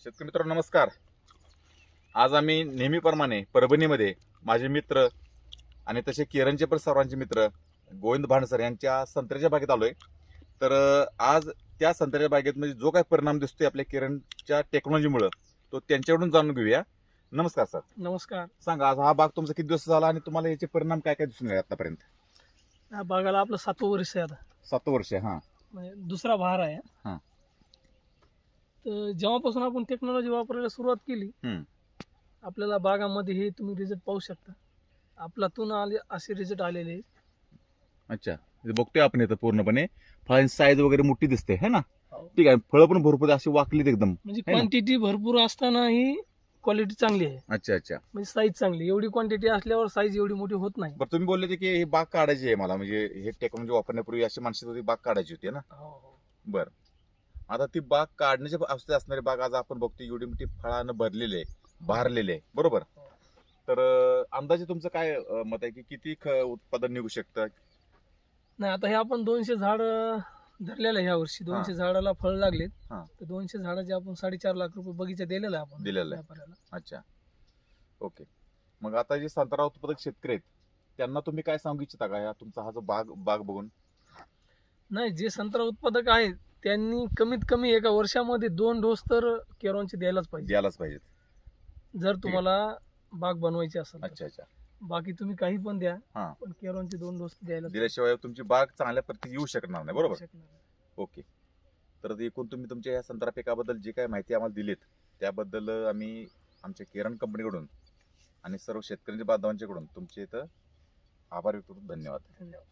शेतकरी मित्रांनो नमस्कार. आज आम्ही नेहमीप्रमाणे परभणीमध्ये माझे मित्र आणि तसे केरनचे पण सर्वांचे मित्र गोविंद भांडसर यांच्या संत्र्याच्या बागेत आलोय. तर आज त्या संत्र्याच्या बागेत म्हणजे जो काही परिणाम दिसतोय आपल्या केरनच्या टेक्नॉलॉजीमुळे तो त्यांच्याकडून जाणून घेऊया. नमस्कार सर. नमस्कार. सांगा, आज हा बाग तुमचा किती दिवस झाला आणि तुम्हाला याचे परिणाम काय काय दिसून आले आतापर्यंत? या बागाला आपलं 7वं वर्ष आहे आता, 7 वर्ष. हा, म्हणजे दुसरा बहार आहे. हा. तर जेव्हापासून आपण टेक्नॉलॉजी वापरायला सुरुवात केली, हम्म. आपल्याला बागामध्ये हे तुम्ही रिझल्ट पाहू शकता. आपल्यातून आले असे रिझल्ट आलेले आहेत. अच्छा, हे बघतोय आपण इथं पूर्णपणे फळांची साईज वगैरे मोठी दिसते है ना. हो. ठीक आहे, फळं पण भरपूर अशी वाकलीत एकदम. म्हणजे है ना? क्वांटिटी भरपूर असताना ही क्वालिटी चांगली आहे, अच्छा अच्छा. म्हणजे साईज चांगली. एवढी क्वांटिटी असल्यावर साईज एवढी मोठी होत नाही. बरं, तुम्ही बोलले होते की ही बाग काढायची आहे मला, म्हणजे हे टेक्नॉलॉजी वापरण्यापूर्वी अशी माणसं होती बाग काढायची होती ना. हो. बरं, आता ती बाग काढण्याच्या अवस्थेत असणारी बाग आज आपण बघतो एवढी मोठी फळानं भरलेली आहे, बहरलेली आहे, बरोबर. हो. तर अंदाजे तुमचं काय मत आहे की किती उत्पादन निघू शकतं? नाही, आता हे आपण 200 झाड धरलेलं आहे ह्या वर्षी. 200 झाडाला फळ लागलेत. हा. तर 200 झाडाचे आपण 4.5 लाख रुपये बगीचा दिलेला आहे आपण दिलेला आहे. व्यापाऱ्याला. अच्छा, ओके. मग आता जे संत्रा उत्पादक शेतकरी आहेत त्यांना तुम्ही काय सांगू इच्छिता का या तुमचा हा जो बाग बघून? नाही, जे संत्रा उत्पादक आहेत त्यांनी कमीत कमी एका वर्षामध्ये 2 डोस तर केरॉनचे द्यायलाच पाहिजे, द्यायलाच पाहिजेत. जर तुम्हाला बाग बनवायची असेल तर. अच्छा अच्छा. बाकी तुम्ही काही पण द्या, हा. पण केरॉनचे 2 डोस द्यायला दिल्याशिवाय तुमची बाग चांगल्या प्रतीची येऊ शकणार नाही, बरोबर. शकणार नाही. ओके. तर एकूण तुम्ही तुमच्या या संत्रा पिकाबद्दल जी काय माहिती आम्हाला दिलीत त्याबद्दल आम्ही आमच्या केरन कंपनीकडून आणि सर्व शेतकरी बांधवांच्याकडून तुमचे इथं आभार व्यक्त करतो. धन्यवाद. धन्यवाद.